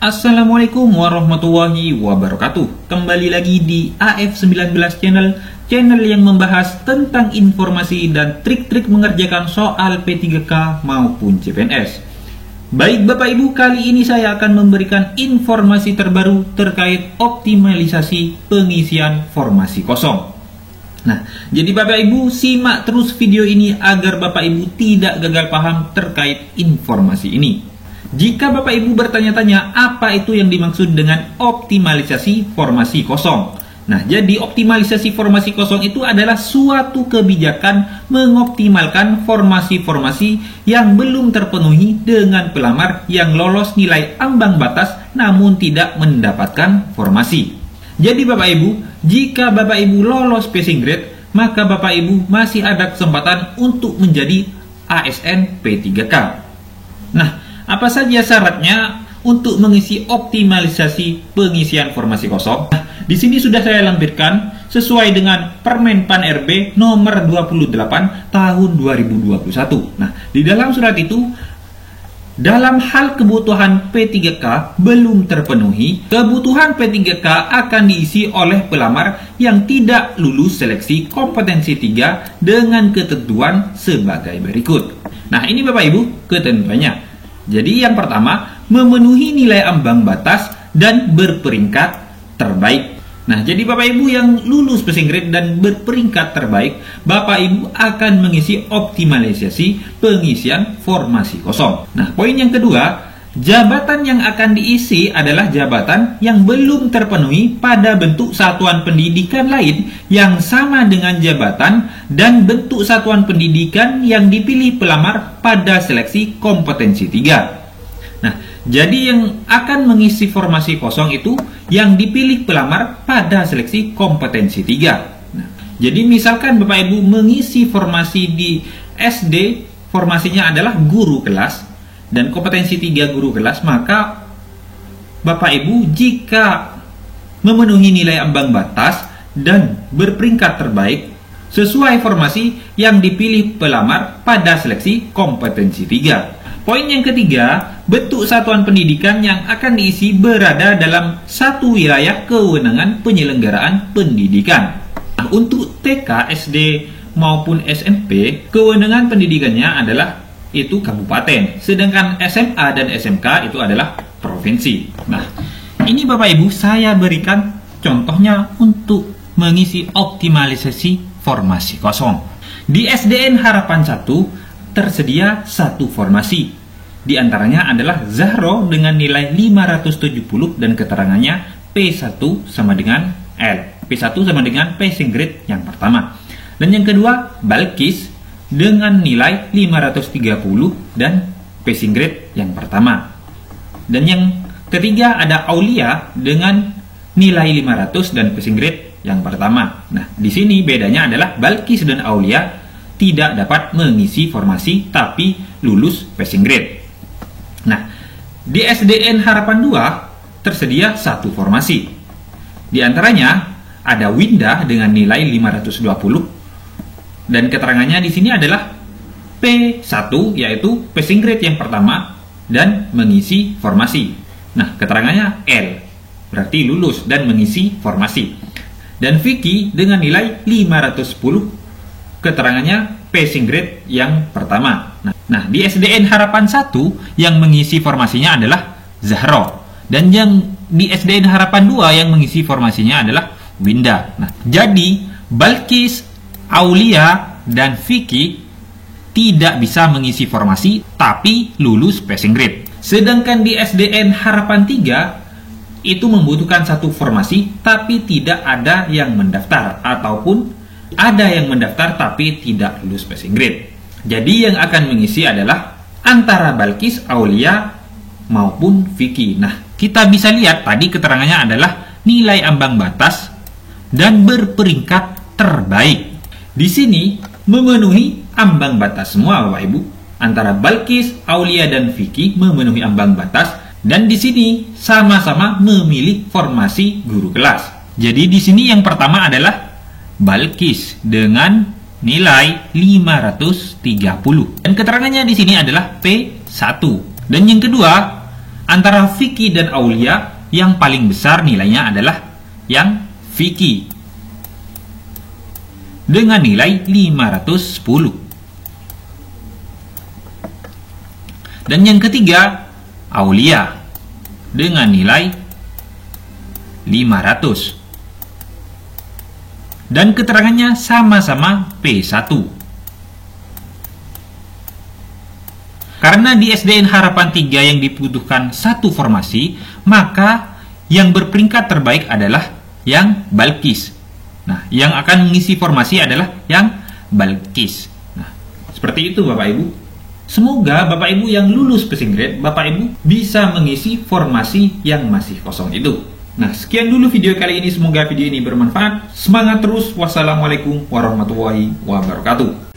Assalamualaikum warahmatullahi wabarakatuh. Kembali lagi di AF19 channel yang membahas tentang informasi dan trik-trik mengerjakan soal P3K maupun CPNS. Baik Bapak Ibu, kali ini saya akan memberikan informasi terbaru terkait optimalisasi pengisian formasi kosong. Nah, jadi Bapak Ibu simak terus video ini agar Bapak Ibu tidak gagal paham terkait informasi ini. Jika Bapak Ibu bertanya-tanya apa itu yang dimaksud dengan optimalisasi formasi kosong. Nah, jadi optimalisasi formasi kosong itu adalah suatu kebijakan mengoptimalkan formasi-formasi yang belum terpenuhi dengan pelamar yang lolos nilai ambang batas namun tidak mendapatkan formasi. Jadi Bapak Ibu, jika Bapak Ibu lolos passing grade, maka Bapak Ibu masih ada kesempatan untuk menjadi ASN P3K. Nah, apa saja syaratnya untuk mengisi optimalisasi pengisian formasi kosong? Nah, di sini sudah saya lampirkan sesuai dengan Permen Pan RB nomor 28 tahun 2021. Nah, di dalam surat itu, dalam hal kebutuhan P3K belum terpenuhi, kebutuhan P3K akan diisi oleh pelamar yang tidak lulus seleksi kompetensi 3 dengan ketentuan sebagai berikut. Nah, ini Bapak Ibu ketentuannya. Jadi yang pertama, memenuhi nilai ambang batas dan berperingkat terbaik. Nah, jadi Bapak Ibu yang lulus passing grade dan berperingkat terbaik, Bapak Ibu akan mengisi optimalisasi pengisian formasi kosong. Nah, poin yang kedua, jabatan yang akan diisi adalah jabatan yang belum terpenuhi pada bentuk satuan pendidikan lain yang sama dengan jabatan dan bentuk satuan pendidikan yang dipilih pelamar pada seleksi kompetensi 3. Nah, jadi yang akan mengisi formasi kosong itu yang dipilih pelamar pada seleksi kompetensi 3. Nah, jadi misalkan Bapak Ibu mengisi formasi di SD, formasinya adalah guru kelas dan kompetensi 3 guru kelas, maka Bapak Ibu jika memenuhi nilai ambang batas dan berperingkat terbaik sesuai formasi yang dipilih pelamar pada seleksi kompetensi 3. Poin yang ketiga, bentuk satuan pendidikan yang akan diisi berada dalam satu wilayah kewenangan penyelenggaraan pendidikan. Nah, untuk TK, SD maupun SMP, kewenangan pendidikannya adalah itu kabupaten, sedangkan SMA dan SMK itu adalah provinsi. Nah, ini Bapak Ibu saya berikan contohnya untuk mengisi optimalisasi formasi kosong. Di SDN Harapan 1 tersedia satu formasi. Di antaranya adalah Zahro dengan nilai 570 dan keterangannya P1 sama dengan L. P1 sama dengan passing grade yang pertama. Dan yang kedua, Balkis dengan nilai 530 dan passing grade yang pertama. Dan yang ketiga ada Aulia dengan nilai 500 dan passing grade yang pertama. Nah, di sini bedanya adalah Balkis dan Aulia tidak dapat mengisi formasi tapi lulus passing grade. Nah, di SDN Harapan 2 tersedia satu formasi. Di antaranya ada Winda dengan nilai 520 dan keterangannya di sini adalah P1 yaitu passing grade yang pertama dan mengisi formasi. Nah, keterangannya L berarti lulus dan mengisi formasi. Dan Vicky dengan nilai 510 keterangannya passing grade yang pertama. Nah, di SDN Harapan 1 yang mengisi formasinya adalah Zahro dan yang di SDN Harapan 2 yang mengisi formasinya adalah Winda. Nah, jadi Balkis, Aulia dan Vicky tidak bisa mengisi formasi tapi lulus passing grade. Sedangkan di SDN Harapan 3 itu membutuhkan satu formasi tapi tidak ada yang mendaftar ataupun ada yang mendaftar tapi tidak lulus passing grade. Jadi yang akan mengisi adalah antara Balkis, Aulia maupun Vicky. Nah, kita bisa lihat tadi keterangannya adalah nilai ambang batas dan berperingkat terbaik. Di sini memenuhi ambang batas semua Bapak Ibu. Antara Balkis, Aulia dan Vicky memenuhi ambang batas. Dan di sini sama-sama memilih formasi guru kelas. Jadi di sini yang pertama adalah Balkis dengan nilai 530. Dan keterangannya di sini adalah P1. Dan yang kedua Antara Vicky dan Aulia, yang paling besar nilainya adalah yang Vicky dengan nilai 510. Dan yang ketiga, Aulia dengan nilai 500. Dan keterangannya sama-sama P1. Karena di SDN Harapan 3 yang dibutuhkan satu formasi, maka yang berperingkat terbaik adalah yang Balkis. Nah, yang akan mengisi formasi adalah yang Balkis. Nah, seperti itu Bapak Ibu. Semoga Bapak Ibu yang lulus passing grade, Bapak Ibu bisa mengisi formasi yang masih kosong itu. Nah, sekian dulu video kali ini. Semoga video ini bermanfaat. Semangat terus. Wassalamualaikum warahmatullahi wabarakatuh.